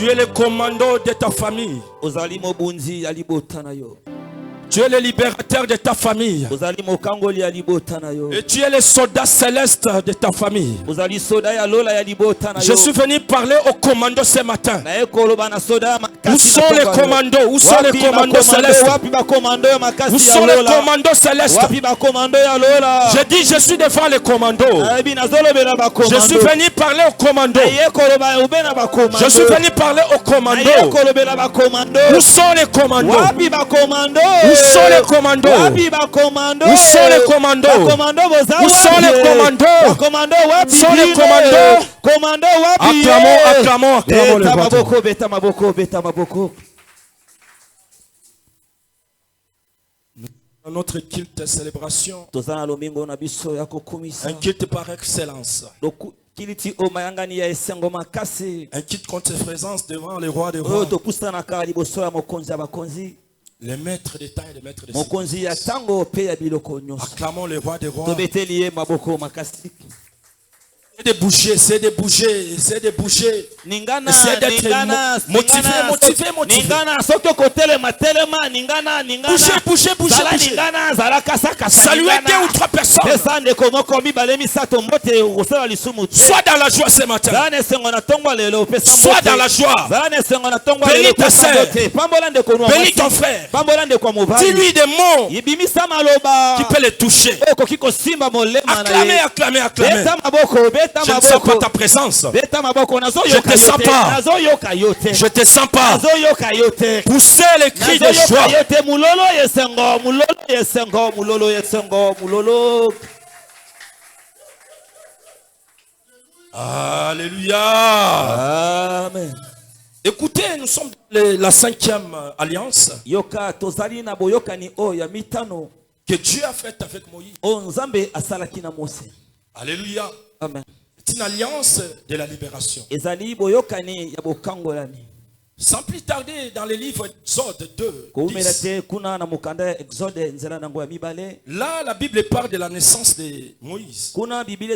Tu es le commando de ta famille. Tu es le libérateur de ta famille. Et tu es le soldat céleste de ta famille. Je suis venu parler au commando ce matin. Où sont les commandos? Où sont les commandos célestes? Où sont les commandos célestes? Je dis, je suis devant les commandos. Je suis venu parler au commando. Je suis venu parler au commando. Où sont les commandos? Où sont les commandos? Où sont les commandos? Où sont les commandos? Où sont les commandos? Acclamons le patron. Notre culte célébration, un culte par excellence, un culte contre présence devant les rois des rois, les maîtres des temps et les maîtres des circonstances. Acclamons les rois des rois. Essayez de bouger, essayez de bouger, essayez de bouger. Essayez d'être motivé. Bougez. Saluez 2 ou 3 personnes. Sois dans la joie ce matin. Sois dans la joie. Bénis ta sœur. Bénis ton frère. Dis-lui des mots qui peuvent le toucher. Acclamez. Je ne sens pas ta présence. Je ne te sens pas. Je te sens pas. Poussez les cris de joie. Alléluia. Amen. Écoutez, nous sommes dans la 5e alliance que Dieu a faite avec Moïse. Alléluia. Amen. C'est une alliance de la libération. Sans plus tarder, dans le livre Exode 2, 10, là, la Bible parle de la naissance de Moïse. La Bible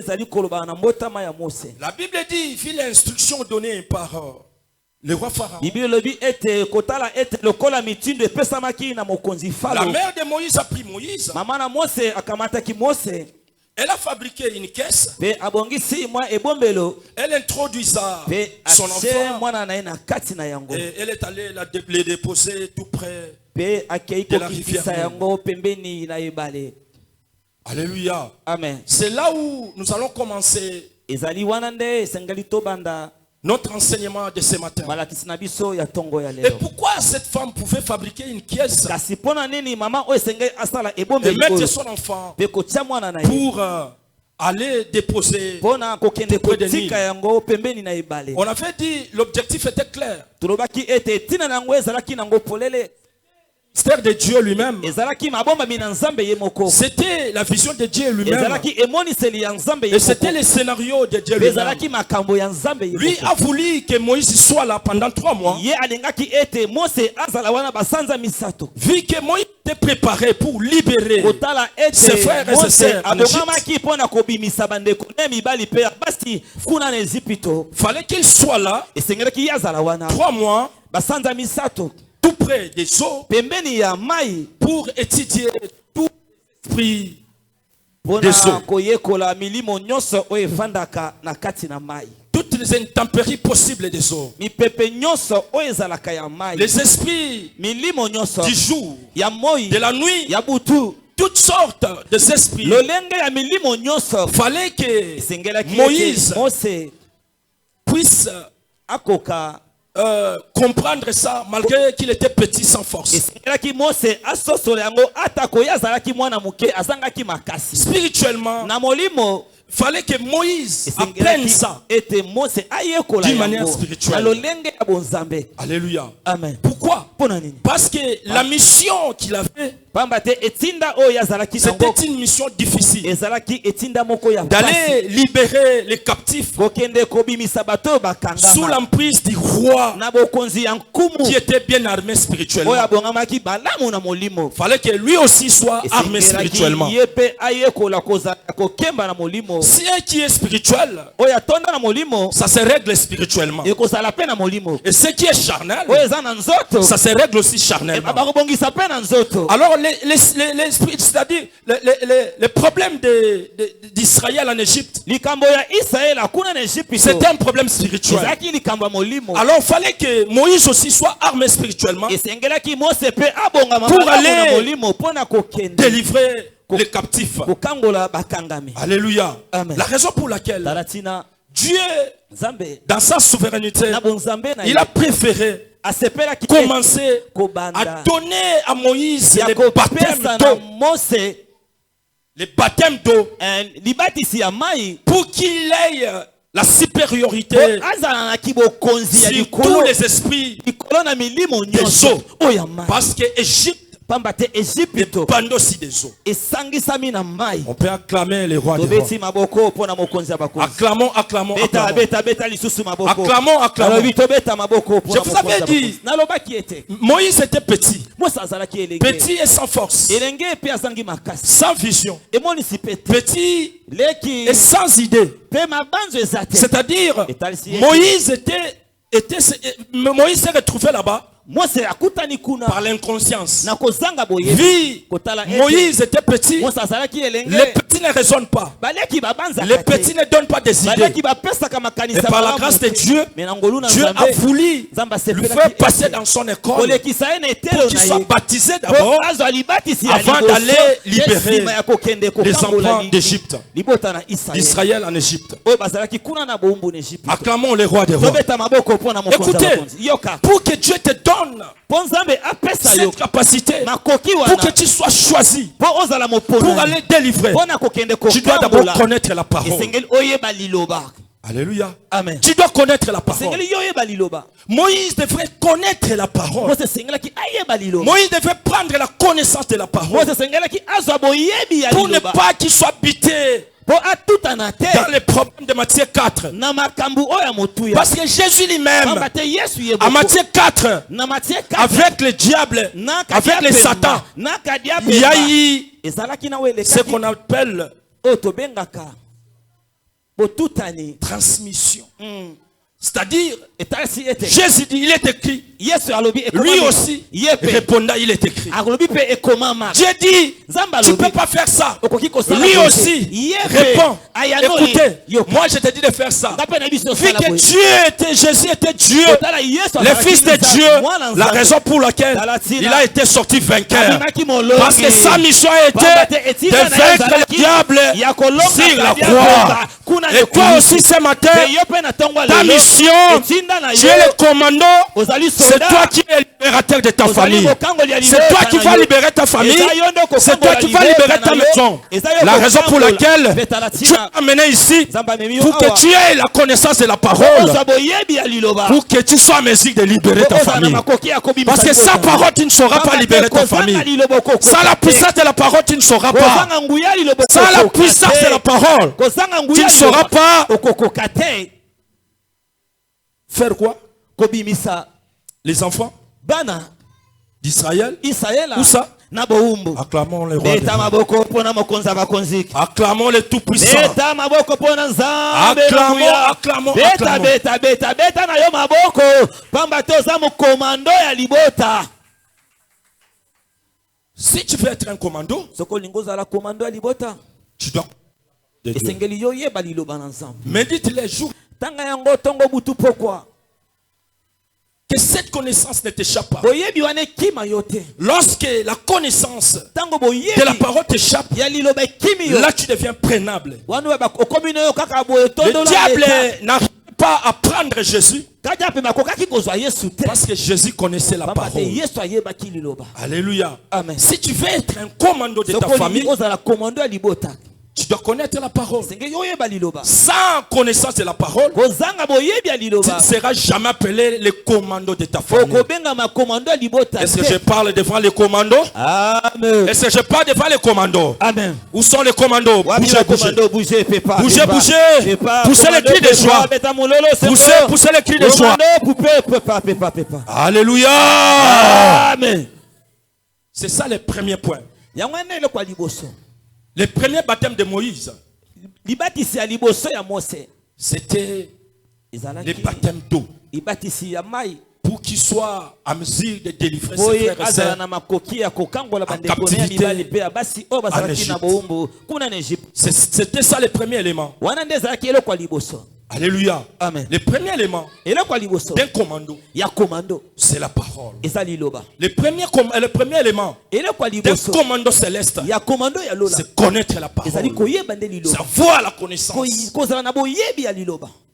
dit, il fit l'instruction donnée par le roi Pharaon. La mère de Moïse a pris Moïse. Elle a fabriqué une caisse. Elle introduisa son enfant. Et elle est allée le déposer tout près de la rivière. Alléluia. Amen. C'est là où nous allons commencer notre enseignement de ce matin. Et pourquoi cette femme pouvait fabriquer une caisse et mettre son enfant pour aller déposer auprès de Nil? On avait dit l'objectif était clair. C'était de Dieu lui-même. C'était la vision de Dieu lui-même. Et c'était le scénario de Dieu lui-même. Lui a voulu que Moïse soit là pendant 3 mois. Vu que Moïse était préparé pour libérer ses frères et ses sœurs en Égypte, fallait qu'il soit là 3 mois tout près des eaux pour étudier tout l'esprit des eaux. Toutes les intempéries possibles des eaux. Les esprits du jour, de la nuit, toutes sortes d'esprits. Fallait que Moïse puisse comprendre ça malgré qu'il était petit sans force. Spirituellement, fallait que Moïse apprenne ça d'une manière spirituelle. Alléluia. Amen. Pourquoi Pourquoi? Parce que la mission qu'il avait, c'était une mission difficile. D'aller libérer les captifs sous l'emprise du roi qui était bien armé spirituellement. Il fallait que lui aussi soit armé spirituellement. Si un qui est spirituel, ça se règle spirituellement. Et ce qui est charnel, ça se règle aussi charnellement. Alors c'est-à-dire les problèmes d'Israël en Égypte, c'était un problème spirituel. Alors il fallait que Moïse aussi soit armé spirituellement pour aller délivrer les captifs. Alléluia. Amen. La raison pour laquelle Dieu, dans sa souveraineté, il a préféré commencer à donner à Moïse les baptêmes d'eau pour qu'il ait la supériorité sur tous les esprits des eaux. Parce que Égypte dépend aussi des eaux. On peut acclamer les rois des rois. Acclamons, acclamons, acclamons. Je vous avais dit, Moïse était petit. Petit et sans force. Sans vision. Petit et sans idée. C'est-à-dire, Moïse s'est retrouvé là-bas par l'inconscience. Moïse était petit. Les petits ne raisonnent pas. Les petits ne donnent pas des idées. Et par la grâce de Dieu, Dieu a voulu lui faire passer dans son école pour qu'il soit baptisé d'abord avant d'aller libérer les enfants d'Égypte, d'Israël en Égypte. Acclamons les rois des rois. Écoutez, pour que Dieu te donne cette capacité, pour que tu sois choisi pour aller délivrer, tu dois d'abord connaître la parole. Alléluia. Amen. Tu dois connaître la parole. Moïse devrait connaître la parole. Moïse devrait prendre la connaissance de la parole pour ne pas qu'il soit habité dans les problèmes de Matthieu 4. Parce que Jésus lui-même, à Matthieu 4, avec le diable, avec les satans, il y a eu ce qu'on appelle transmission. C'est-à-dire, Jésus dit, il est écrit. Lui aussi, répondant, il est écrit. Dieu dit, tu ne peux pas faire ça. Lui aussi, répond. Écoutez, moi je te dis de faire ça. Vu que Jésus était Dieu, le Fils de Dieu, la raison pour laquelle il a été sorti vainqueur. Parce que sa mission a été de vaincre le diable sur la croix. Et toi aussi ce matin, ta mission, tu es le commandant. C'est toi qui es le libérateur de ta famille. C'est toi qui vas libérer ta famille. C'est toi qui vas libérer ta maison. La raison pour laquelle tu es amené ici, pour que tu aies la connaissance de la parole, pour que tu sois en mesure de libérer ta famille. Parce que sans parole, tu ne sauras pas libérer ta famille. Sans la puissance de la parole, tu ne sauras pas. Sans la puissance de la parole, tu ne sauras pas faire quoi? Les enfants d'Israël. Où ça? Acclamons les rois. Acclamons les tout-puissants. Acclamons, acclamons, acclamons. Si tu veux être un commando, tu dois. Médite les jours. Que cette connaissance ne t'échappe pas. Lorsque la connaissance de la parole t'échappe, là tu deviens prenable. Le diable n'arrive pas à prendre Jésus parce que Jésus connaissait la parole. Alléluia. Amen. Si tu veux être un commando de ta famille, Tu dois connaître la parole. Sans connaissance de la parole, tu ne seras jamais appelé le commando de ta famille. Est-ce que je parle devant les commandos? Amen. Est-ce que je parle devant les commandos? Amen. Où sont les commandos? Bougez, bougez. Bougez, bougez. Poussez les cris de joie. Poussez les cris de joie. Alléluia. Amen. C'est ça le premier point. Le premier baptême de Moïse, c'était le baptême d'eau. Pour qu'il soit à mesure de délivrer ses frères et sœurs en captivité en Égypte. C'était ça le premier élément. Alléluia. Amen. Le premier élément d'un commando, c'est la parole. Le premier élément d'un commando céleste, c'est connaître la parole. Savoir la connaissance.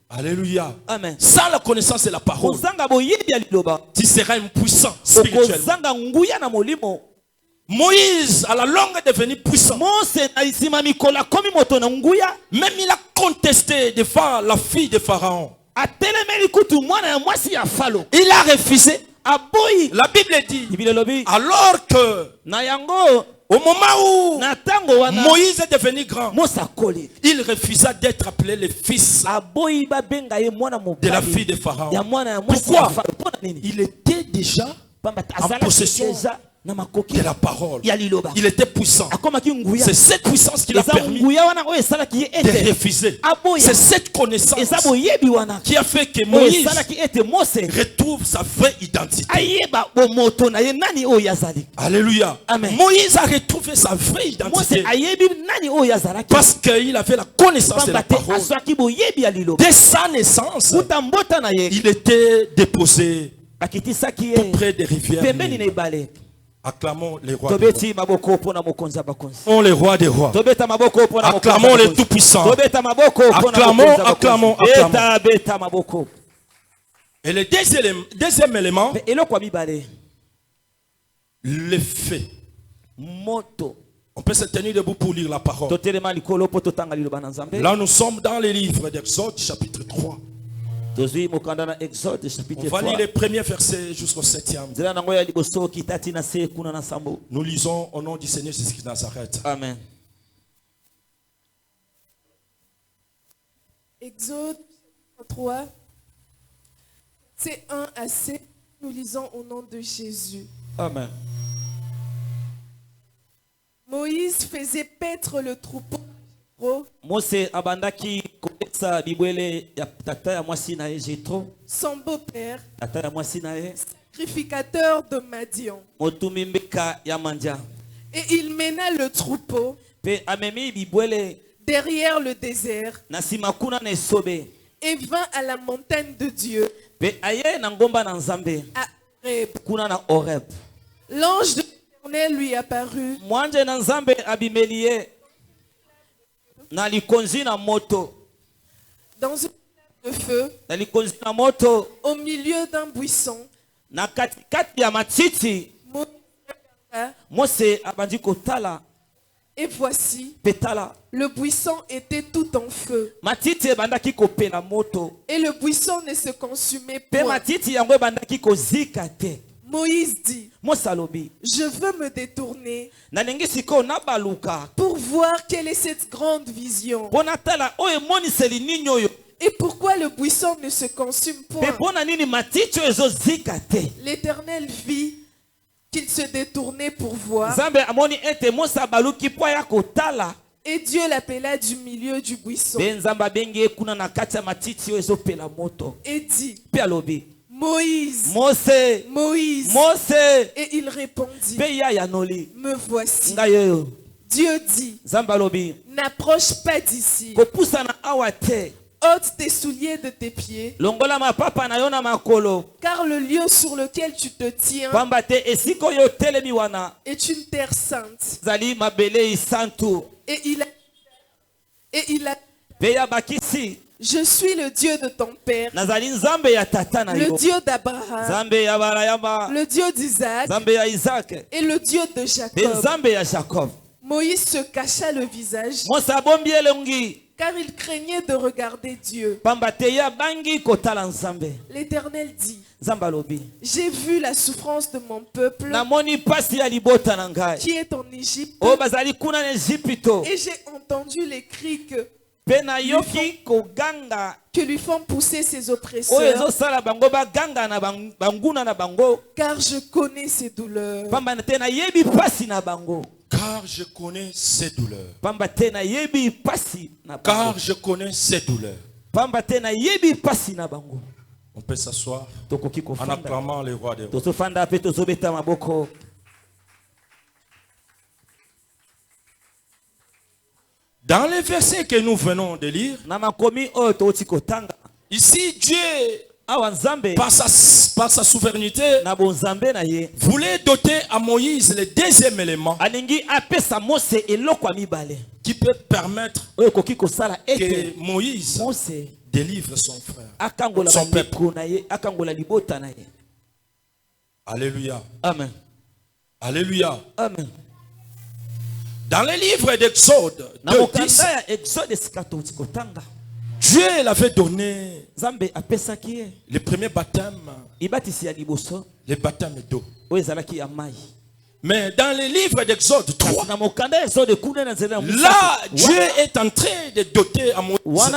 Alléluia. Amen. Sans la connaissance de la parole, tu seras impuissant spirituellement. Moïse, à la longue, est devenu puissant. Même il a contesté devant la fille de Pharaon. Il a refusé. La Bible dit, alors que au moment où Moïse est devenu grand, il refusa d'être appelé le fils de la fille de Pharaon. Pourquoi? Il était déjà en possession de la parole. Il était puissant. C'est cette puissance qui l'a permis de refuser. C'est cette connaissance qui a fait que Moïse retrouve sa vraie identité. Alléluia. Amen. Moïse a retrouvé sa vraie identité parce qu'il avait la connaissance de la parole. Dès sa naissance, il était déposé auprès des rivières. Acclamons les rois des rois. On les rois des rois. Acclamons les tout-puissants. Acclamons. Et le deuxième élément, le fait. On peut se tenir debout pour lire la parole. Là, nous sommes dans les livres d'Exode, chapitre 3. On va lire les premiers versets jusqu'au 7e. Nous lisons au nom du Seigneur Jésus-Christ de Nazareth. Amen. Exode 3, c'est 1 à 7. Nous lisons au nom de Jésus. Amen. Moïse faisait paître le troupeau. Son beau-père, sacrificateur de Madian. Et il mena le troupeau derrière le désert et vint à la montagne de Dieu, à Horeb. L'ange de l'Éternel lui apparut dans une de feu au milieu d'un buisson. Et voici, le buisson était tout en feu. Et le buisson ne se consumait point. Moïse dit, je veux me détourner pour voir quelle est cette grande vision. Et pourquoi le buisson ne se consume point? L'Éternel vit qu'il se détournait pour voir. Et Dieu l'appela du milieu du buisson. Et dit, Moïse, Moïse. Et il répondit, me voici. Dieu dit, n'approche pas d'ici. Ôte tes souliers de tes pieds, car le lieu sur lequel tu te tiens est une terre sainte. Et il a je suis le Dieu de ton père, le Dieu d'Abraham, le Dieu d'Isaac et le Dieu de Jacob. Moïse se cacha le visage car il craignait de regarder Dieu. L'Éternel dit: j'ai vu la souffrance de mon peuple qui est en Égypte et j'ai entendu les cris que lui font pousser ses oppresseurs, car je connais ses douleurs. Car je connais ses douleurs. Car je connais ses douleurs. On peut s'asseoir en acclamant le roi des rois. Dans les versets que nous venons de lire, ici Dieu, par sa souveraineté, voulait doter à Moïse le deuxième élément qui peut permettre que Moïse délivre son frère, son peuple. Alléluia. Amen. Alléluia. Amen. Dans le livre d'Exode, Dieu l'avait donné le premier baptême, le baptême d'eau. Mais dans le livre d'Exode 3, là, Dieu est en train de doter à Moïse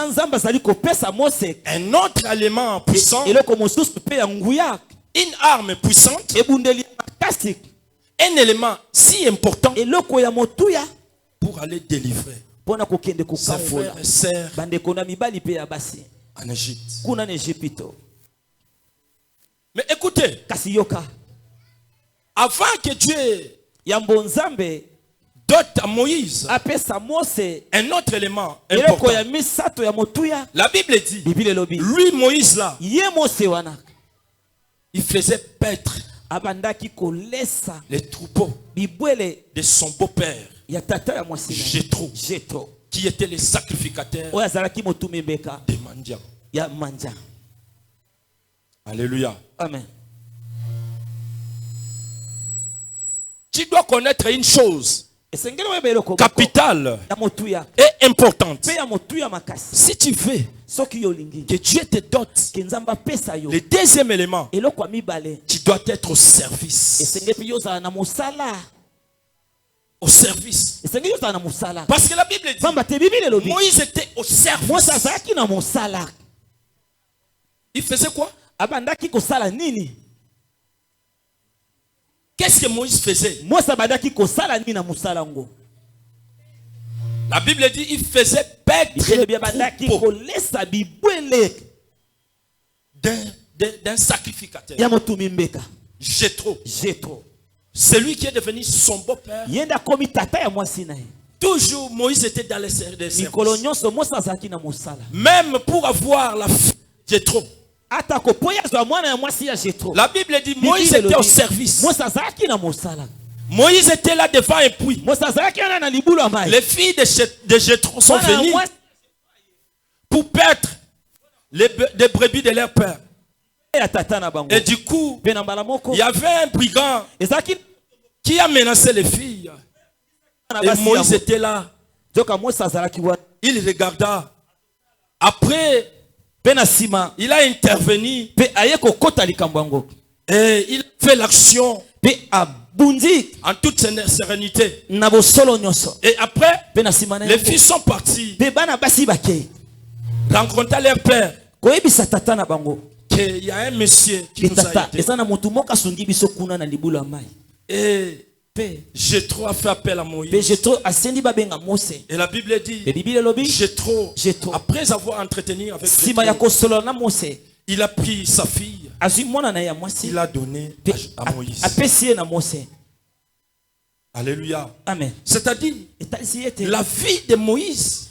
un autre élément puissant, une arme puissante, un élément si important pour aller délivrer ses frères et sœurs en Égypte. Mais écoutez, avant que Dieu dote à Moïse un autre élément important, la Bible dit, lui Moïse là, il faisait paître les troupeaux de son beau-père Jéthro, qui était le sacrificateur des mendiants. Alléluia. Amen. Tu dois connaître une chose capitale et importante. Si tu veux que Dieu te dote le deuxième élément, tu dois être au service. Au service. Parce que la Bible dit Moïse était au service. Il faisait quoi? Qu'est-ce que Moïse faisait? La Bible dit il faisait paître d'un sacrificateur. Jéthro. Celui qui est devenu son beau-père. Toujours Moïse était dans les services. Même pour avoir la fille de Jéthro. La Bible dit Moïse était au service. Moïse était là devant un puits. Les filles de Jéthro sont venues pour paître des brebis de leur père. Et du coup, il y avait un brigand qui a menacé les filles. Et Moïse était là. Il regarda. Après, il a intervenu. Et il fait l'action en toute sérénité. Et après, les filles sont parties. Rencontrer leur père. Il y a un monsieur qui nous a aidés. Et Jéthro a fait appel à Moïse. Et la Bible dit Jéthro, après avoir entretenu avec Jéthro, il a pris sa fille. Il l'a donnée à Moïse. Alléluia. Amen. C'est-à-dire, la vie de Moïse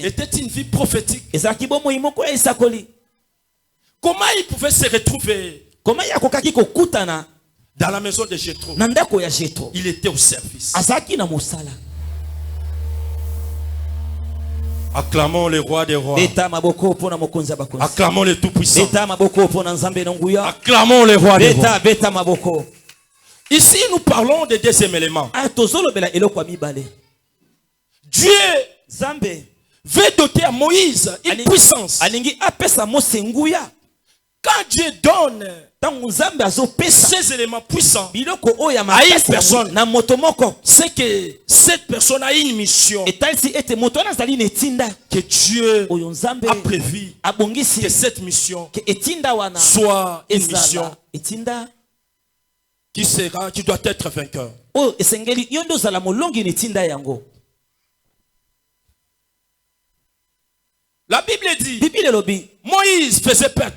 était une vie prophétique. Comment il pouvait se retrouver dans la maison de Jéthro? Il était au service. Acclamons le roi des rois. Acclamons le tout-puissant. Acclamons le roi des rois. Ici, nous parlons de deuxième élément. Dieu veut doter à Moïse une puissance. Quand Dieu donne ces éléments puissants à une personne, c'est que cette personne a une mission que Dieu a prévu que cette mission soit une mission qui doit être vainqueur. La Bible dit, Moïse faisait perdre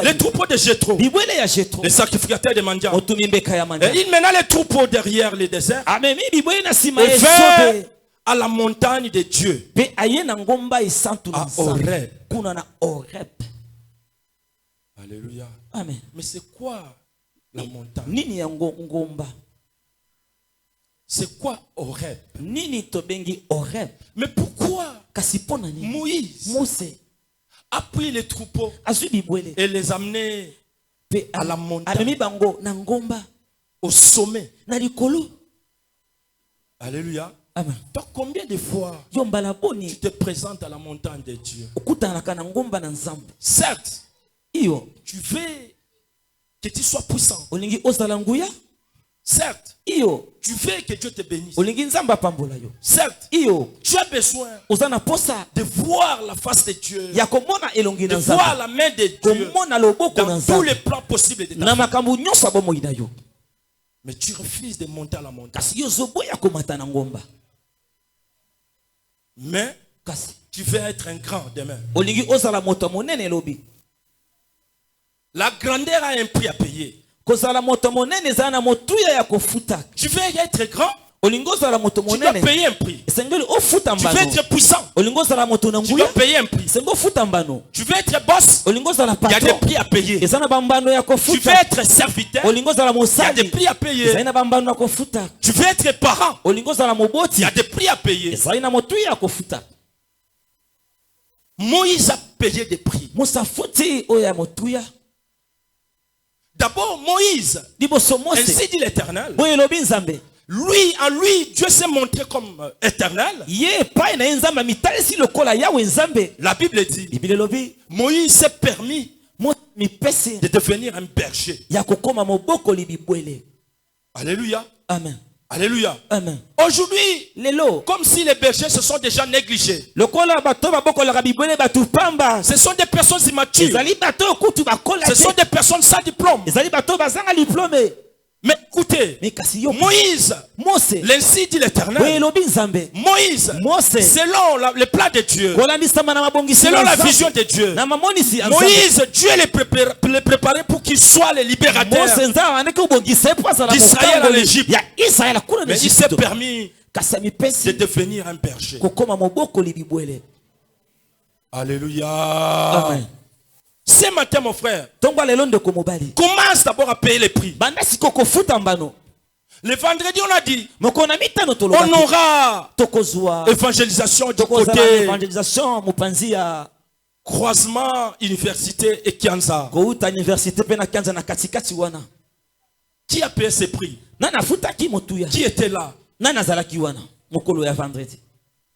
les troupeaux de Jéthro, les sacrificateurs de Mandia. Et il mena les troupeaux derrière le désert et vers à la montagne de Dieu, à Horeb. Alléluia. Amen. Mais c'est quoi la montagne? C'est quoi Horeb? Mais pourquoi Moïse a pris les troupeaux et les amené à la montagne, au sommet? Alléluia. Amen. Donc combien de fois tu te présentes à la montagne de Dieu? Certes, tu veux que tu sois puissant. Certes, tu veux que Dieu te bénisse. Certes, tu as besoin de voir la face de Dieu, de voir la main de Dieu dans tous les plans possibles de ta vie. Mais tu refuses de monter à la montagne. Mais tu veux être un grand demain. La grandeur a un prix à payer. Tu veux être grand, tu dois payer un prix. Tu veux être puissant, tu dois payer un prix. Tu veux être boss, il y a des prix à payer. Tu veux être serviteur, il y a des prix à payer. Tu veux être parent, il y a des prix à payer. Moïse a payé des prix. D'abord, Moïse, ainsi dit l'Éternel. Lui, en lui, Dieu s'est montré comme éternel. La Bible dit, Moïse s'est permis de devenir un berger. Alléluia. Amen. Alléluia. Amen. Aujourd'hui, comme si les bergers se sont déjà négligés. Ce sont des personnes immatures. Ce sont des personnes sans diplôme. Mais écoutez, Moïse, l'ainsi dit l'Éternel, Moïse, selon le plan de Dieu, selon la vision de Dieu, Moïse, Dieu les préparait pour qu'ils soient les libérateurs d'Israël en Égypte. Mais il s'est permis de devenir un berger. Alléluia. Amen. Ce matin, mon frère, commence d'abord à payer les prix. Le vendredi, on a dit, on aura évangélisation du côté croisement, université et Kianza. Qui a payé ces prix? Qui était là?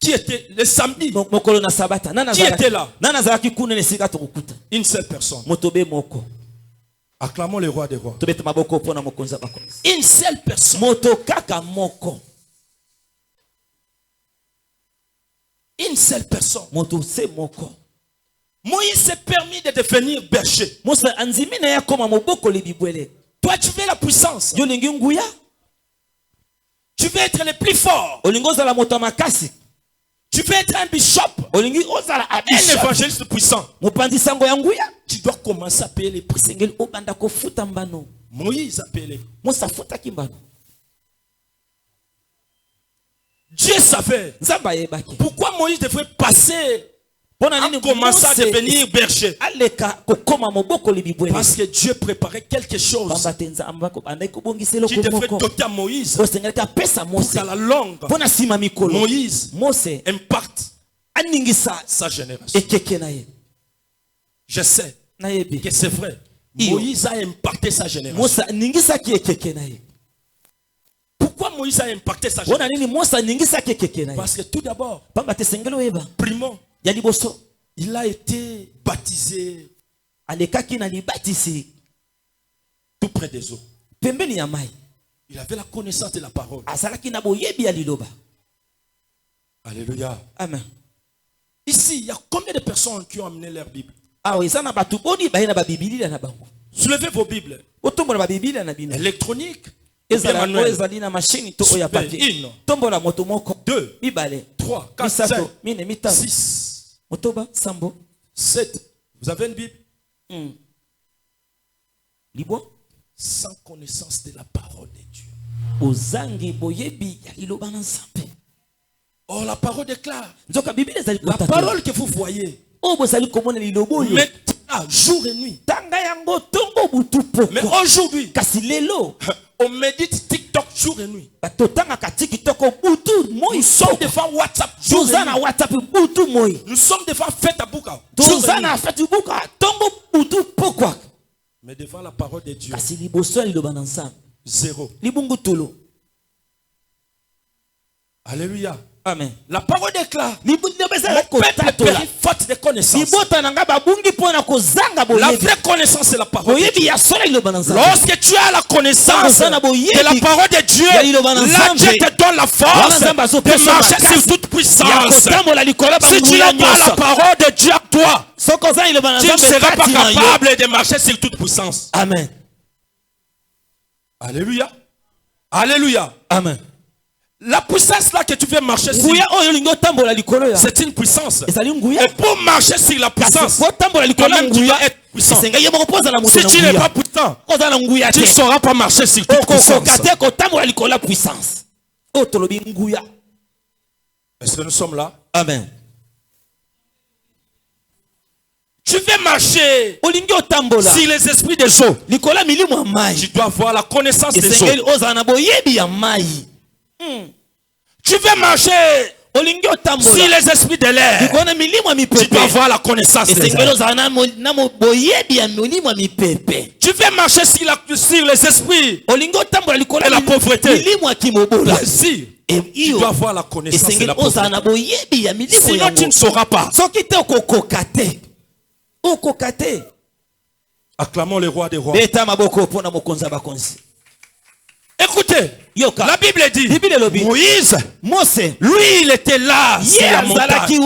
Qui était le samedi? Qui était là? Une seule personne. Acclamons le roi des rois. Une seule personne. Une seule personne. Moïse s'est permis de devenir berger. Toi, tu veux la puissance. Tu veux être le plus fort. Tu veux être un bishop, un évangéliste puissant. Tu dois commencer à payer les prix. Moïse a payé les prix. Dieu savait pourquoi Moïse devrait passer à commencer à devenir berger. Parce que Dieu préparait quelque chose qui devrait doter à Moïse pour qu'à la longue, Moïse impacte sa génération. Je sais que c'est vrai. Moïse a impacté sa génération. Pourquoi Moïse a impacté sa génération? Parce que tout d'abord, primo, il a été baptisé tout près des eaux. Il avait la connaissance de la parole. Alléluia. Amen. Ici, il y a combien de personnes qui ont amené leur Bible? Soulevez vos Bibles. Électronique. Deux, 3, 4, 5, 6, 7. Vous avez une Bible? Sans connaissance de la parole de Dieu. Oh, la parole déclare. La parole que vous voyez. Maintenant, jour et nuit. Mais aujourd'hui, on médite TikTok jour et nuit. Nous sommes devant WhatsApp jour et nuit. Nous sommes devant Fête à Bouka. Mais devant la parole de Dieu, zéro. Alléluia. Amen. La parole déclare. Mon peuple faute de connaissance. La vraie connaissance, c'est la parole de Dieu. Lorsque tu as la connaissance de la parole de Dieu, là Dieu te donne la force de marcher sur toute puissance. Si tu n'as pas la parole de Dieu à toi, tu ne seras pas capable de marcher sur toute puissance. Amen. Alléluia. Alléluia. Amen. La puissance là que tu veux marcher sur, c'est une puissance. Et pour marcher sur la puissance, toi-même tu dois être puissant. Si tu n'es pas puissant, tu ne sauras pas marcher sur toute puissance. Est-ce que nous sommes là? Amen. Tu veux marcher sur les esprits des eaux. Tu dois avoir la connaissance des eaux. Tu veux marcher sur les esprits de l'air. Tu dois avoir la connaissance des airs. Tu veux marcher sur les esprits de la pauvreté. Tu dois avoir la connaissance de la pauvreté. Sinon tu ne sauras pas. Acclamons le roi des rois. Écoutez, la Bible dit, Moïse, lui il était là sur la montagne.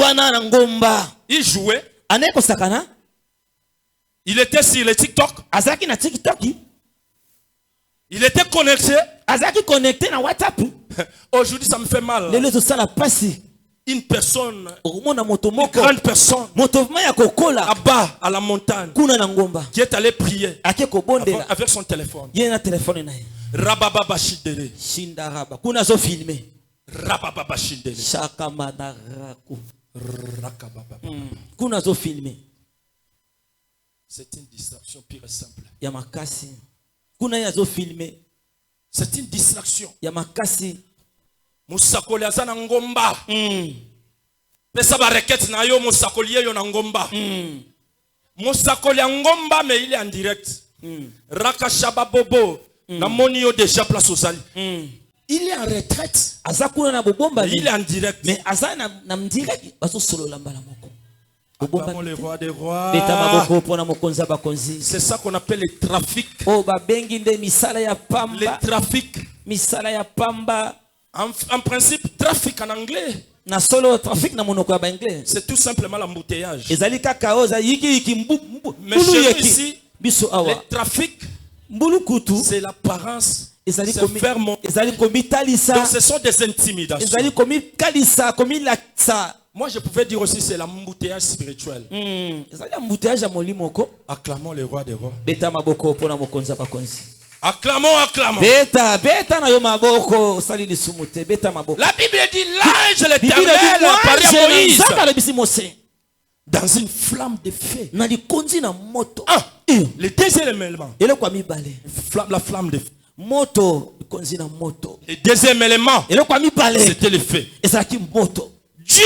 Il jouait. Il était sur le TikTok. Il était connecté. Aujourd'hui ça me fait mal. Une personne, une grande personne, là-bas à la montagne, qui est allé prier avec son téléphone. Rababa Shindere. Shindaraba. Kuna zo filmé. Rababa Shindere. Shakamadaraku. Kuna zo filmé. C'est une distraction pure et simple. Yamakasi. Kuna ya zo filmé. C'est une distraction. Yamakasi. Musakoli azana ngomba. Pesa ba requête na yo musakoli yo na ngomba. Musakoli ngomba mais il est en direct. Rakashaba bobo. La monio déjà place aux ali. Il est en retraite. Il est en direct. Mais azana na direct baso solo lambala moko. Acclamons le roi des rois. C'est ça qu'on appelle le trafic. Le trafic. En principe, trafic en anglais. C'est tout simplement l'embouteillage. Mais chez nous ici, le trafic, c'est l'apparence. C'est faire mon... Donc ce sont des intimidations. Moi je pouvais dire aussi c'est l'embouteillage spirituel. Acclamons le roi des rois. Acclamons, acclamons. La Bible dit l'ange l'Éternel apparaît à Moïse dans une flamme de feu. Le deuxième élément, la flamme de feu. Le deuxième élément, c'était le feu. Dieu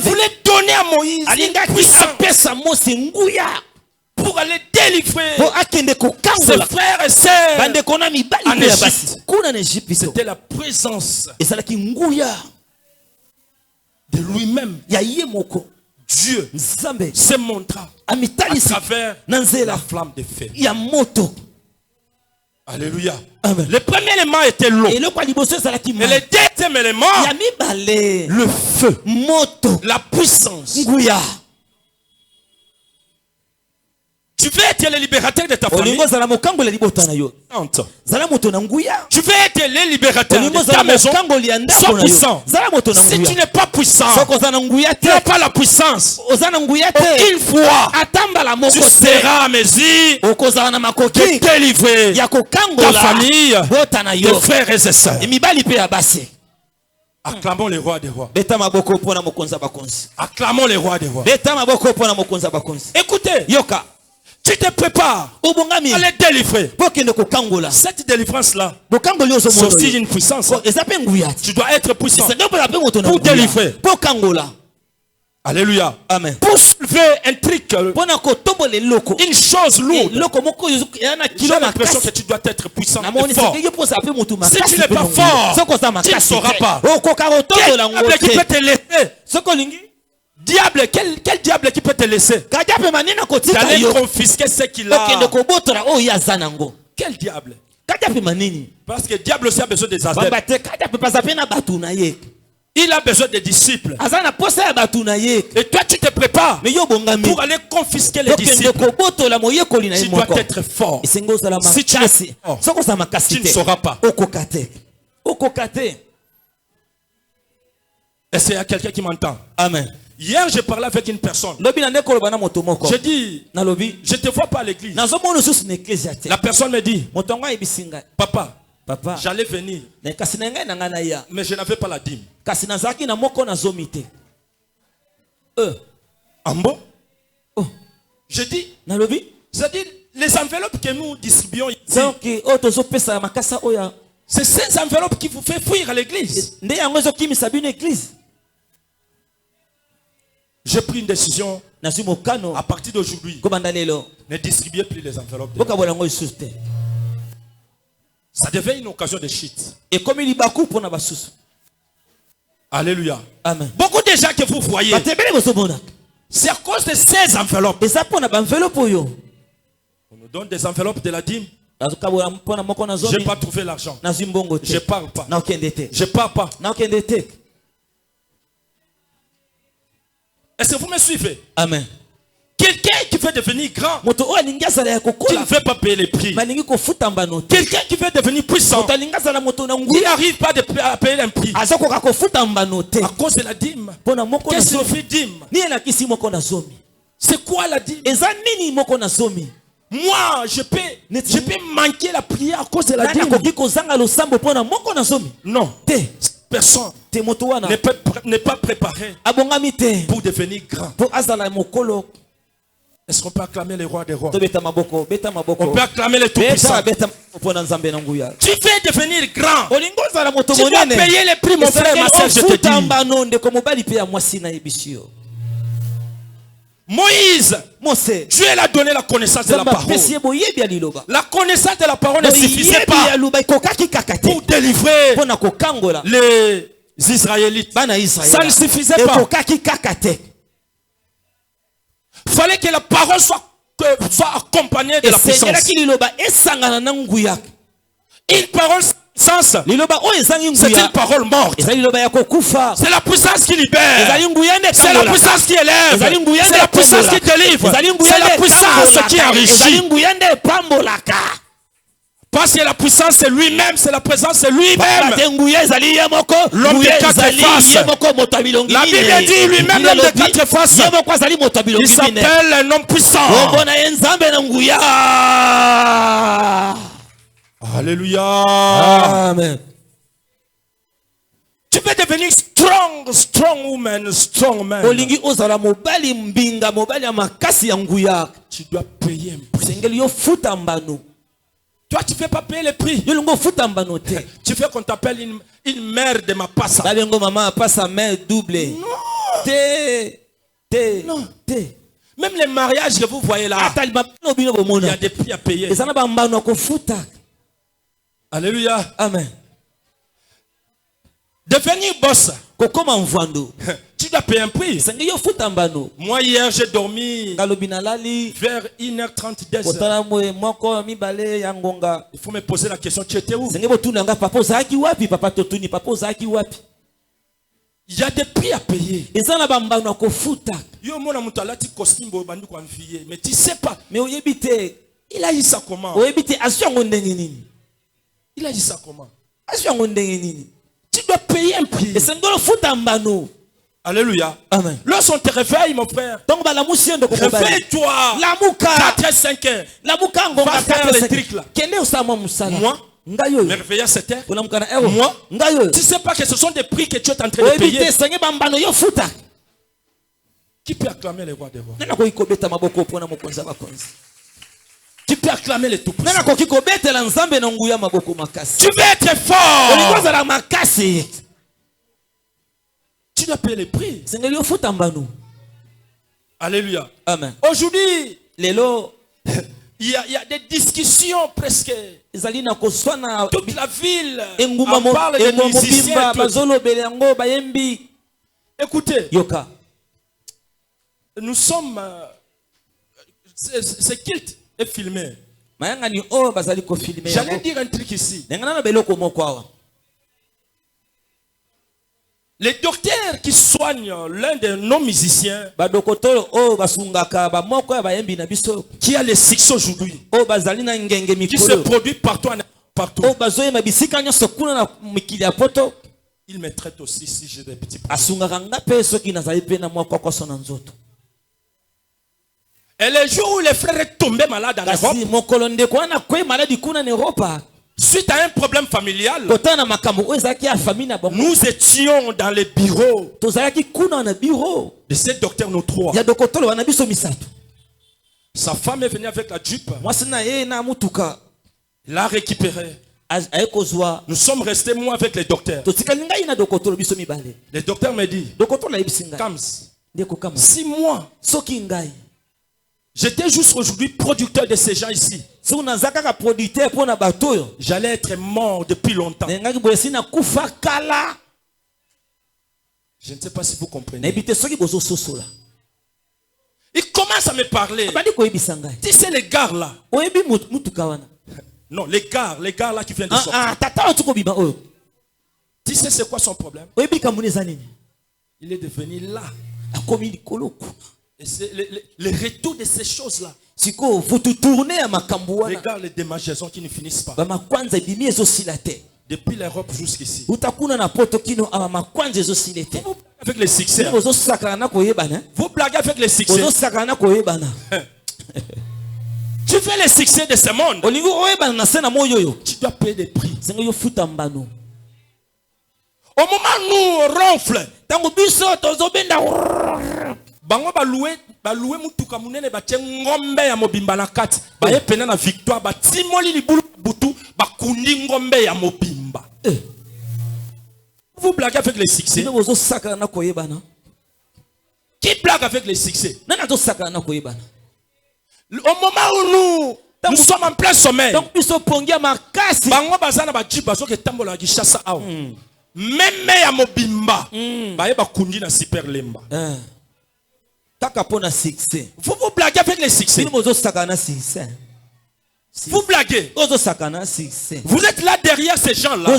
voulait donner à Moïse une puissance pour aller délivrer ses frères et sœurs en Égypte. C'était la présence de lui-même. Dieu se montra à travers la flamme de feu. Alléluia. Amen. Le premier élément était l'eau. Et le deuxième élément, le feu, la puissance. Tu veux être le libérateur de ta famille. Tu veux être le libérateur de ta maison. Sois puissant. Si tu n'es pas puissant, tu n'as pas la puissance. Une fois, tu seras à mesure de délivrer ta famille, tes frères et sœurs. Acclamons le roi des rois. Acclamons le roi des rois. Écoutez, Yoka. Tu te prépares à les délivrer. Cette délivrance-là, c'est aussi une puissance. Tu dois être puissant pour délivrer. Alléluia. Amen. Pour soulever un truc, une chose lourde, j'ai l'impression que tu dois être puissant et fort. Si tu n'es pas fort, tu ne sauras pas. Quel diable qui peut te laisser? Diable, quel diable qui peut te laisser? D'aller confisquer ce qu'il a. Quel diable? Parce que le diable aussi a besoin des adeptes. Il a besoin des disciples. Et toi tu te prépares pour aller confisquer les disciples. Tu dois être fort. Si tu es fort, tu ne sauras pas. Est-ce qu'il y a quelqu'un qui m'entend? Amen. Hier, je parlais avec une personne. J'ai dit, je ne te vois pas à l'église. La personne me dit, papa, j'allais venir, mais je n'avais pas la dîme. Ambo? Je dis, c'est-à-dire, les enveloppes que nous distribuons ici, c'est ces enveloppes qui vous fait fuir à l'église. J'ai pris une décision à partir d'aujourd'hui. Ne distribuez plus les enveloppes. Ça devait une occasion de shit. Alléluia. Amen. Beaucoup de gens que vous voyez, c'est à cause de ces enveloppes. On nous donne des enveloppes de la dîme. Je n'ai pas trouvé l'argent. Je ne pars pas. Je ne pars pas. Est-ce que vous me suivez? Amen. Quelqu'un qui veut devenir grand, qui ne veut pas payer les prix. Quelqu'un qui veut devenir puissant, il n'arrive pas à payer un prix. À cause de la dîme. Qu'est-ce que signifie dîme? C'est quoi la dîme? Moi, je peux manquer la prière à cause de la dîme. Non. Personne n'est pas préparé pour devenir grand. Est-ce qu'on peut acclamer les rois des rois? On peut acclamer les tout-puissants. Tu veux devenir grand. Tu dois payer les prix, mon frère, ma soeur, je te dis. Moïse, Dieu l'a donné la connaissance de la parole. La connaissance de la parole ne suffisait pas pour délivrer les Israélites. Ça ne suffisait pas. Il fallait que la parole soit accompagnée de la puissance. Une parole sens, c'est une parole morte. C'est la puissance qui libère. C'est la puissance qui élève. C'est la puissance qui délivre. C'est la puissance qui enrichit. Parce que la puissance c'est lui-même, c'est la présence c'est lui-même. L'homme de quatre faces. La Bible dit lui-même l'homme de quatre faces. Il s'appelle un homme puissant. Alléluia. Amen. Tu peux devenir strong woman, strong man. Tu dois payer un prix. Toi, tu ne fais pas payer le prix. Tu fais qu'on t'appelle une mère de ma passa. Non. Non. Même les mariages que vous voyez là, il y a des prix à payer. Alléluia. Amen. Devenir boss. Tu dois payer un prix. Moi hier j'ai dormi vers 1h30 des heures. Il faut me poser la question, tu étais où? Il y a des prix à payer. Mais tu sais pas. Il a eu ça comment? Il a dit ça comment? Tu dois payer un prix. Alléluia. Amen. Lorsqu'on te réveille, mon frère, réveille-toi. 4h, 5h. Va faire les trucs là. Moi, me réveiller à 7h. Moi, tu ne sais pas que ce sont des prix que tu es en train de payer. Qui peut acclamer les rois des rois? Tu peux acclamer les tout puissants. Tu veux être fort. Tu dois payer les prix. Alléluia. Amen. Aujourd'hui, il y a des discussions presque. Toute la ville en parle des musiciens. Écoutez, nous sommes... ce culte est filmé. J'allais dire un truc ici. Les docteurs qui soignent l'un de nos musiciens, qui a les succès aujourd'hui, qui se produit partout, il me traite aussi si j'ai des petits problèmes. Et les jours où les frères sont tombés malades en Europe, suite à un problème familial, nous étions dans les bureaux de ces docteurs, nos trois. Sa femme est venue avec la Jeep. Il l'a récupéré. Nous sommes restés, moi, avec les docteurs. Les docteurs me disent, Kams, si moi, j'étais juste aujourd'hui producteur de ces gens ici, j'allais être mort depuis longtemps. Je ne sais pas si vous comprenez. Il commence à me parler. Tu sais les gars là. Non, les gars là qui viennent de sortir. Tu sais c'est quoi son problème? Il est devenu là. Et c'est le retour de ces choses-là. Regarde les démangeaisons qui ne finissent pas. Depuis l'Europe jusqu'ici. Vous avec les succès. Vous blaguez avec les succès. Tu fais les succès de ce monde. Tu dois payer des prix. Au moment où on ronfle, bango baloué mutuka munene batie ngombe ya mobimba na kati baye pena na victoire batimoli libulu butu bakundi ngombe ya mobimba. Vous blaguez avec les succès. Qui blague avec les succès? Au moment où nous sommes en plein sommeil, bango bazana ba jiba so ke tambola gishasa awo meme ya mobimba baye bakundi na super lemba. Vous vous blaguez avec les succès. Vous blaguez. Vous êtes là derrière ces gens-là.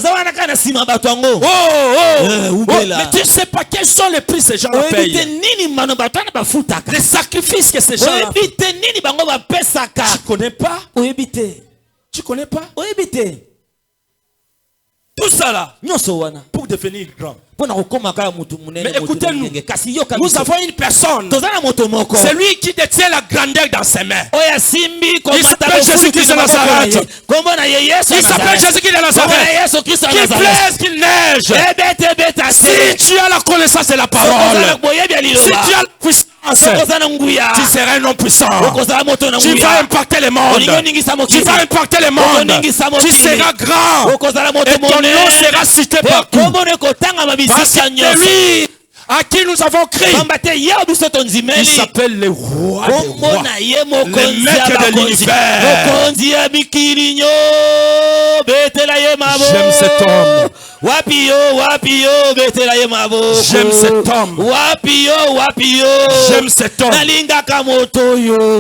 Mais tu ne sais pas quels sont les prix que ces gens-là payent. Les sacrifices que ces gens-là font. Tu connais pas? Tu connais pas? Tout ça là, pour devenir grand. Mais écoutez-nous, nous avons une personne, c'est lui qui détient la grandeur dans ses mains. Il s'appelle Jésus-Christ de Nazareth. Il s'appelle Jésus-Christ de Nazareth. Qu'il plaise, qu'il neige. Si tu as la connaissance de la parole, si tu as la puissance, tu seras un homme puissant. Tu vas impacter le monde. Tu vas impacter le monde. Tu seras grand. Et ton nom sera cité partout. Parce que lui à qui nous avons crié. Il s'appelle le roi des rois, le maître de l'univers. J'aime cet homme. J'aime cet homme. J'aime cet homme.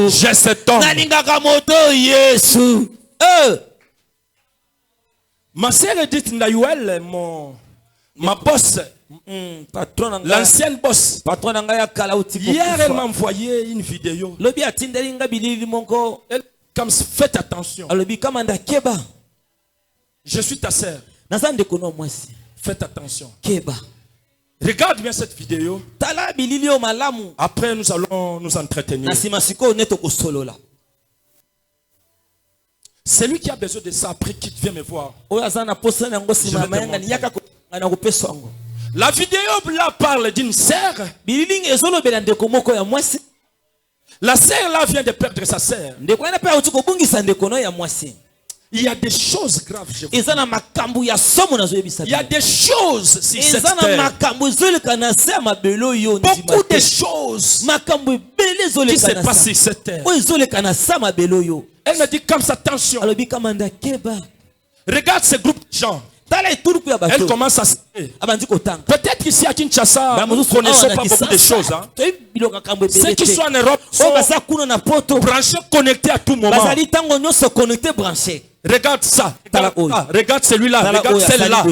J'aime cet homme. Ma sœur Edith Ndayouel, ma boss, l'ancienne boss, hier elle m'a envoyé une vidéo. Elle, comme faites attention. Je suis ta sœur. Faites attention. Regarde bien cette vidéo. Après nous allons nous entretenir. Celui qui a besoin de ça après qui vient me voir. La vidéo là parle d'une sœur. La sœur là vient de perdre sa sœur. Il y a des choses graves chez vous. Il y a des choses sur cette terre. Beaucoup de choses qui se passent sur cette terre. Elle me dit comme ça, attention. Regarde ce groupe de gens. Elle commence à se peut-être qu'ici à Kinshasa, nous ne connaissons pas beaucoup de choses. Hein. Ceux qui sont en Europe sont branchés, connectés à tout moment. Regarde ça. Regarde celui-là. Regarde celle-là.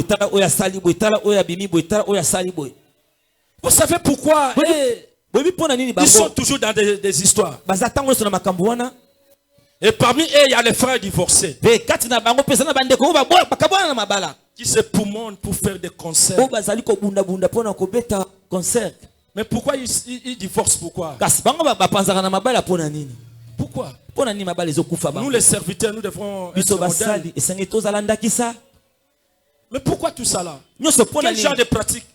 Vous savez pourquoi ils sont toujours dans des histoires. Et parmi eux, il y a les frères divorcés qui se poumonent pour faire des concerts. Mais pourquoi ils divorcent? Pourquoi? Pourquoi? Nous les serviteurs, nous devrons être modèles. Mais pourquoi tout ça là? Quel genre de pratique?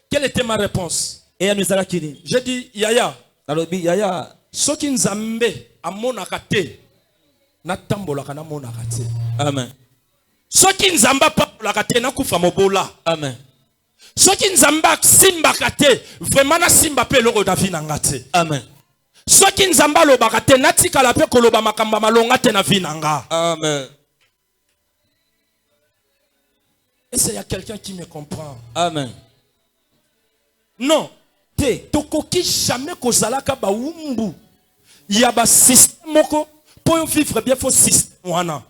Quelle était ma réponse? J'ai dit, Yaya, soki nzambe amonaka te natambolaka namonaka te. Amen. Soki nzamba pabolaka te nakufa mobola. Amen. Soki nzamba simbaka te vraiment na simba pe loko na vie nanga te. Amen. Soki nzamba lobaka te natikala pe koloba makamba malonga te na vie nanga. Amen. Est-ce qu'il y a quelqu'un qui me comprend? Amen. Non. Tokoki jamais kozalaka ba umbu. Ya ba système moko pour vivre bien faut système wana.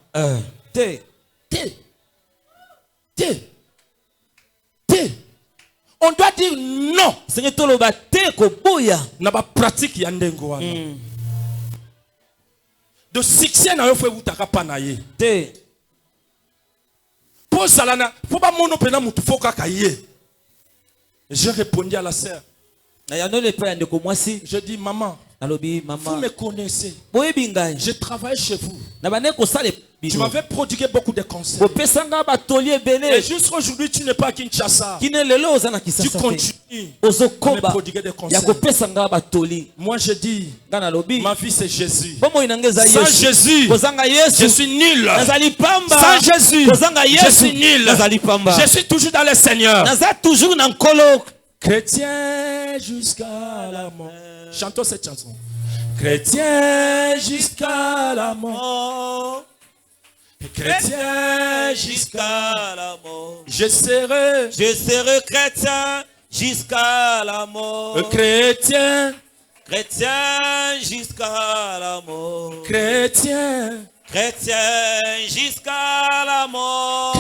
On doit dire non. C'est to loba te ko boya na ba pratique ya ndengo wana. De succès na yo faut utaka panaye. Pour salana, pour ba mono pena mutu foka kaye. J'ai répondu à la sœur. Je dis maman, vous me connaissez. Je travaille chez vous. Tu m'avais prodigué beaucoup de concerts. Et jusqu'à aujourd'hui, tu n'es pas à Kinshasa. Tu continues à me prodiguer des concerts. Moi, je dis, ma vie, c'est Jésus. Sans Jésus, je suis nul. Sans Jésus, je suis nul. Je suis toujours dans le Seigneur. Chrétien jusqu'à la mort. Chantons cette chanson. Chrétien jusqu'à la mort. Chrétien jusqu'à la mort. Je serai chrétien jusqu'à la mort. Chrétien jusqu'à la mort. Chrétien jusqu'à la mort.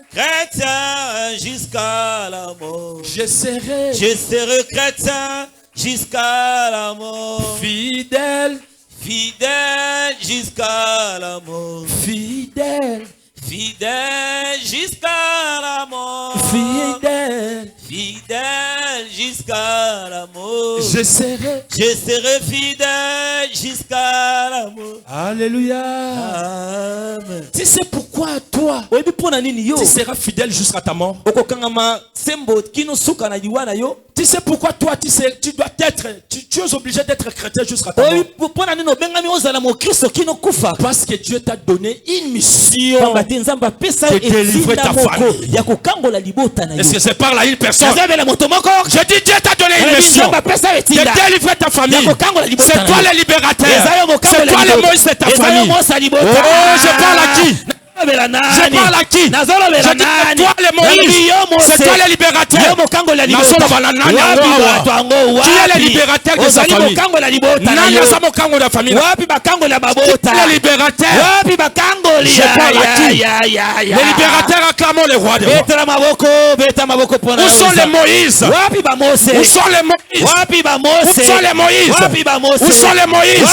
Chrétien jusqu'à la mort. Je serai chrétien jusqu'à la mort. Fidèle jusqu'à la mort. Fidèle jusqu'à la mort. Fidèle jusqu'à la mort. Je serai fidèle jusqu'à la mort. Alléluia. Amen. Tu sais pourquoi toi tu seras fidèle jusqu'à ta mort? Tu sais pourquoi toi tu dois être, tu es obligé d'être chrétien jusqu'à ta mort? Parce que Dieu t'a donné une mission de délivrer ta famille. Est-ce que c'est par là une personne? Je dis Dieu t'a donné une mission de délivrer ta famille. C'est toi le libérateur. C'est toi le Moïse de ta famille. Oh, je parle à qui? Je parle à qui? Je dis que toi le Moïse, c'est toi le libérateur. Qui est le libérateur de sa famille? Qui est le libérateur? Je parle à qui? Le libérateur, acclamons le roi des rois. Où sont les Moïse? Où sont les Moïse? Où sont les Moïse? Où sont les Moïse?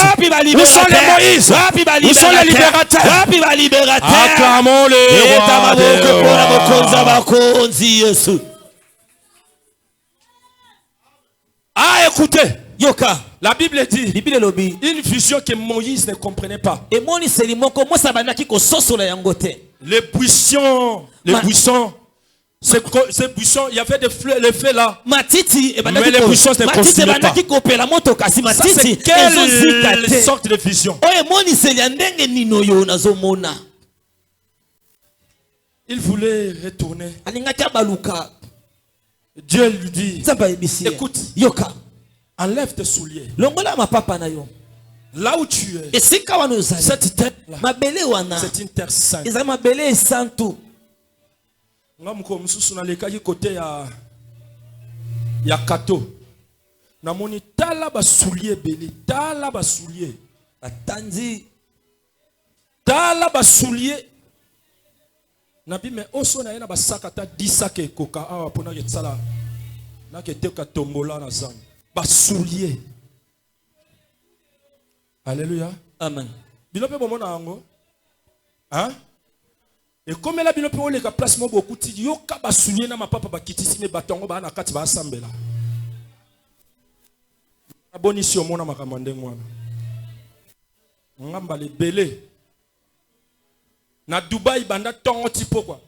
Où sont les Moïse? Où sont les libérateurs? Acclamons le roi des rois. Ah, écoutez. Yoka. La Bible dit une vision que Moïse ne comprenait pas. Les buissons, ces buissons, il y avait des fleurs, les feux là. Mais les buissons ne consumaient pas. Ça, c'est quelle sorte de vision? Il voulait retourner. Dieu lui dit, écoute, enlève tes souliers. Là où tu es, cette terre-là, c'est une terre sainte. Côté ya kato. Namoni tala ba soulier belé, tala ba soulier. Atandi. Tala ba soulier. Nabi me oso na yena ba sakata 10 sacs koka awa pona ke tsala. Na ke te ka tombola na zan. Ba soulier. Alléluia. Amen. Bilope bomona ango. Hein? Et comme elle a bien pour les place mo beaucoup ti yo ka ba soulier na ma papa ba kitisi me batongo ba na kati ba asambela. Aboni si omona makamande ngwana. Ngamba le belé. Na Dubaï banda tongo tipo quoi.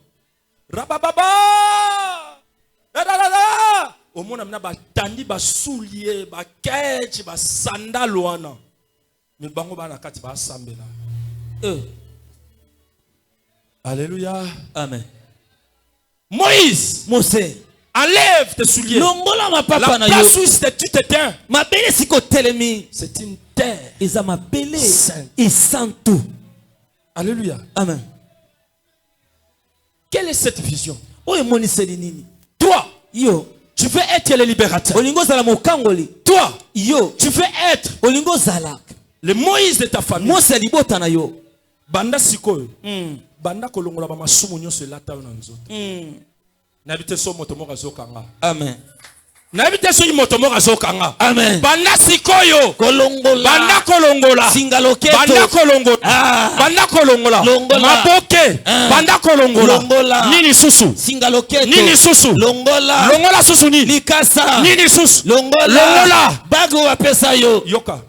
Rabababa! Da! Omona mna ba tandi ba soulier, ba ketch, ba sandal wana. Me bango ba na kati ba asambela. Alléluia. Amen. Moïse, enlève tes souliers. La place où tu te tiens, c'est une terre sainte. Alléluia. Amen. Quelle est cette vision? Toi, tu veux être le libérateur. Toi, tu veux être le Moïse de ta famille. Banda sikoyo. Banda kolongola ba masumu nyonso elata yo na nzoto. Nabite so moto moko azokanga. Amen. Nabite so moto moko azokanga. Amen. Banda sikoyo kolongola. Banda kolongola. Singaloketo. Banda kolongola. Banda kolongola. Maboke. Banda kolongola. Nini susu. Singaloketo. Nini susu. Longola susu ni. Likasa. Nini susu. Longola. Bago apesa yo. Yoka.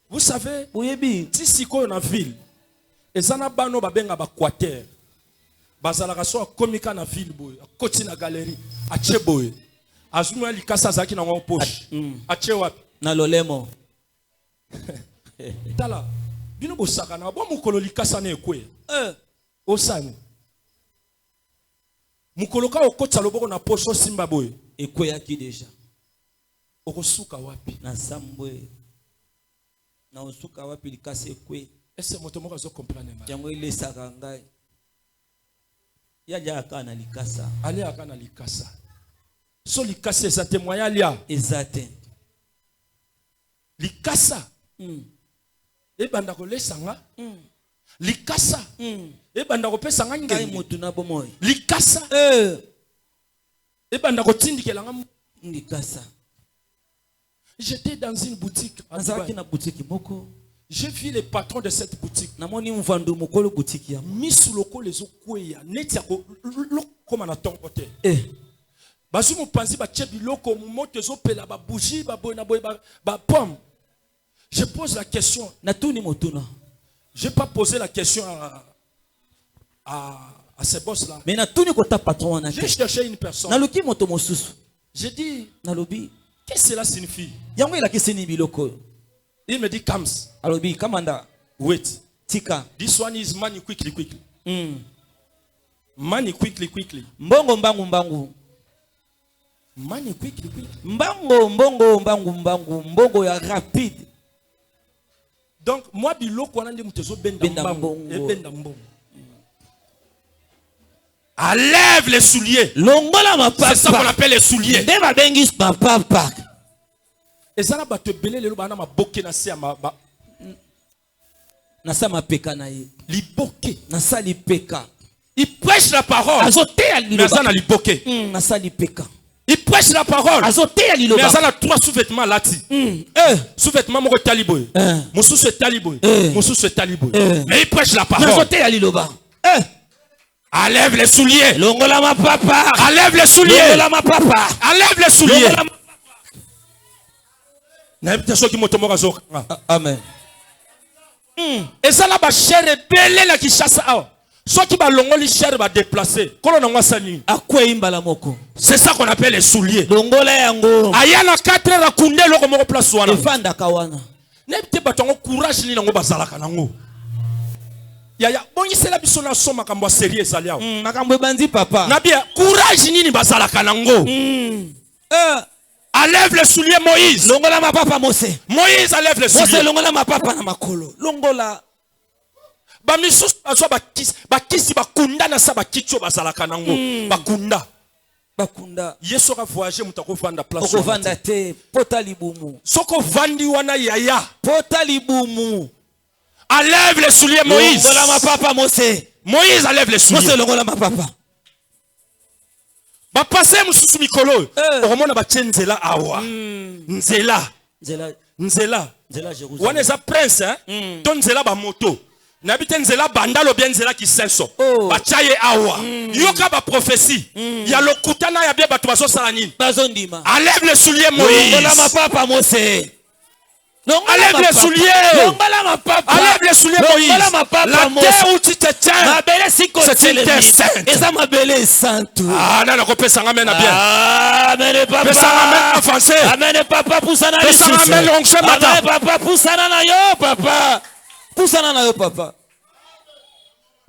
Vous savez, si sikoyo na ville ezana bano babenga ba quater bazalaka so komika na ville boy akoti na galerie ache boy azuma likasa zaki na ngwa poche ache wapi na lolemo tala bino bosaka na bo mukolo likasa na ekwe osani mukolo ka okotsa loboko na poche simba boy ekwe yaki deja okosuka wapi na sambwe na osuka wapi likasa ekwe. Est-ce que moto moko zo comprendre ma? Jango ile saka ngai. Yaja akana likasa. Ali akana likasa. So likasa ça témoigne alia. Exact. Likasa. E banda ko lesanga. Likasa. E banda ko pesa nga ngai motu na bomoy. Likasa. E banda ko tindikela nga likasa. J'étais dans une boutique. J'ai vu les patrons de cette boutique. Mis sous le col les okweya. Netiako comme on attend côté. Basu mo panzi ba chebi loko moto zo pela ba bougie ba boy na boy ba pomme. Je pose la question. Je n'ai pas posé la question à ces boss-là. J'ai cherché une personne. J'ai dit, qu'est-ce que cela signifie? Il me dit, Kams. Wait. This one is money quickly. Money quickly. Money quickly. Mbongo ya rapide. Donc, moi, biloko wana ndi mutezo benda mbongo. Enlève les souliers. C'est ça qu'on appelle les souliers. Et ça, ba te belé le bana ma boké na se ma ba. Na sa ma peka na ye. Li boké. Na sa li peka. Il prêche la parole. Mais ça na li boké. Na sa li peka. Il prêche la parole. Mais ça a 3 sous-vêtements là. Sous-vêtements moko taliboy. Moussou c'est taliboy. Moussou c'est taliboy. Mais il prêche la parole. Enlève les souliers. Enlève les souliers. Enlève les souliers. Amen. Et ça là ba cher belé la qui chasse à. Ceux qui balongoli cher va déplacer. C'est ça qu'on appelle les souliers. Ayana 4 heures à koundé loko moko place wana. N'ebite batongo courage ni nango bazalaka nango. Yaya bongi c'est la biso na soma kambo sérieux salia. Makambo bandi papa. Na bien courage ni bazalaka nango. Enlève les souliers Moïse. Longola ma papa Mose. Moïse enlève les souliers. Mose longola ma papa na makolo. Longola bamisus bazwa bakisi bakunda na sa bakitio bazalaka nango bakunda yeso ka voyager mutako vanda place oko vanda te pota libumu soko vandi wana yaya pota libumu. Enlève les souliers Moïse. Longola ma papa Mose. Moïse enlève les souliers. Mose longola ma papa. Ba passer mususu mikolo okomona ba tshenzela awa nzela Jérusalem wana za prince hein ton nzela ba moto n'habite nzela bandalo bien nzela ki senso bachaye awa yoka ba prophétie ya lokutana ya bien bato baso sala nini bazondima. Enlève les souliers Moïse. Longola ma papa Mose. Enlève les souliers. Enlève les souliers Moïse. La terre où tu te tiens, c'est une terre sainte. Ah, non, on peut s'en ramener bien. Amen, papa. Peut s'en ramener avancé. Amen, papa. Poussana na yo. Peut s'en ramener l'onction matin. Amen, papa. Poussana na yo, papa. Poussana na yo, papa.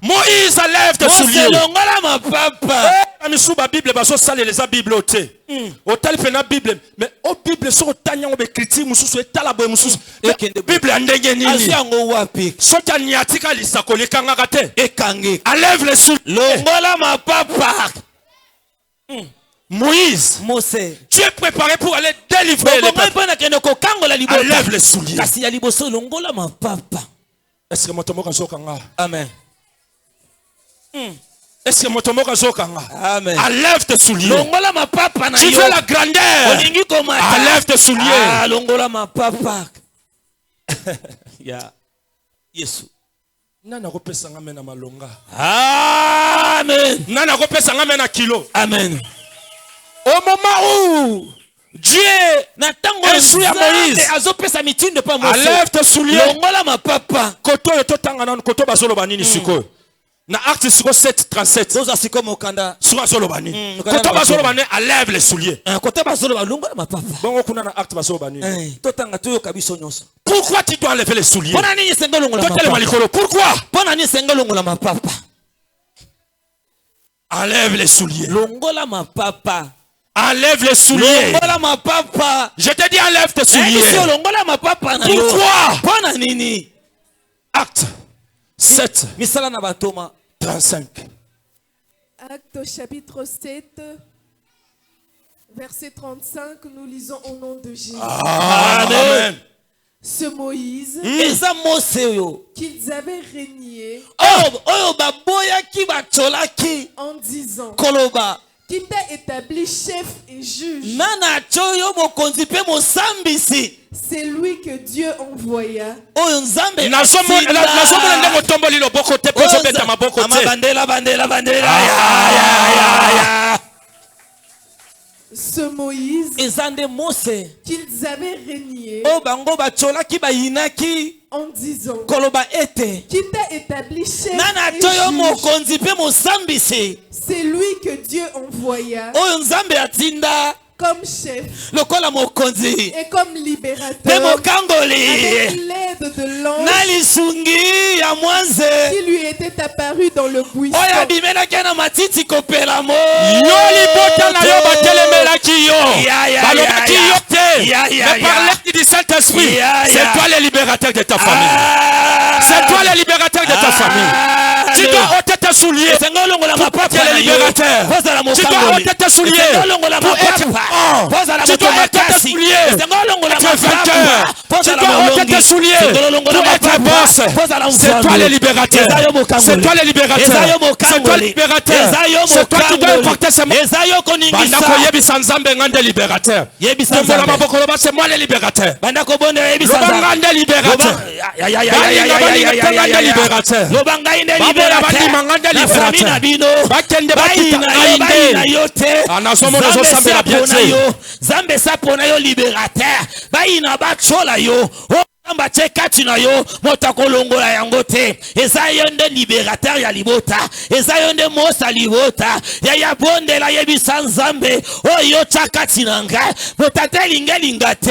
Moïse enlève tes souliers. Longola ma papa. Amisu ba Bible baso sale les Bible oté. Otal pena Bible mais au Bible so tanya o be critique mususu etala boy mususu. Bible andenge nini? Asiango wapi? So tanya atika lisakole kangaka te. Ekange. Enlève les souliers. Longola ma papa. Moïse, Mose, tu es préparé pour aller délivrer les peuples. Enlève les souliers. Est-ce que mon tomo kan sokanga? Amen. Est-ce que mon tomo kan sokanga? Amen. Enlève tes souliers. Longola ma papa na yo. Tu veux la grandeur. Enlève tes souliers. Ah, longola ma papa. Ya. Yesu. Nana kopesa ngame na malonga. Amen. Nana kopesa ngame na kilo. Amen. Au moment où Dieu instruit à Moïse, enlève tes souliers. Longola ma papa. Koto eto tanga na koto bazolo banini siko. Na acte siko 7:37. Doza siko mokanda. Siko bazolo banini. Koto bazolo banini enlève les souliers. Koto bazolo ba longola ma papa. Bongo kuna na acte bazolo banini. To tanga to kabiso nyonso. Pourquoi tu dois enlever les souliers? Pona nini senga longola ma papa? Pourquoi? Pona nini senga longola ma papa? Enlève les souliers. Longola ma papa. Enlève les souliers. Longola ma papa. Je te dis enlève tes souliers. Longola ma papa na yo. Pourquoi? Pona nini? Acte 7. Misala na batoma 35. Acte chapitre 7. Verset 35, nous lisons au nom de Jésus. Amen. Ce Moïse qu'ils avaient régné en disant qui t'a établi chef et juge. C'est lui que Dieu envoya. Ce Moïse qu'ils avaient régné en disant qui t'a établi chef et juge. C'est lui que Dieu envoya comme chef et comme libérateur avec l'aide de l'ange qui lui était apparu dans le buisson. C'est toi le libérateur de ta famille. C'est toi le libérateur de ta famille. Tu dois ôter tes souliers pour porter le libérateur. Tu dois ôter tes souliers pour être fort. Tu dois ôter tes souliers pour être vainqueur. Tu dois ôter tes souliers pour être boss. C'est toi le libérateur. C'est toi le libérateur. C'est toi le libérateur. C'est toi qui dois porter ce mot. C'est moi le libérateur. libérateur ya libota eza yonde mosa libota ya bonde la yebi sanzambe oyo chakati nanga motatelinga lingate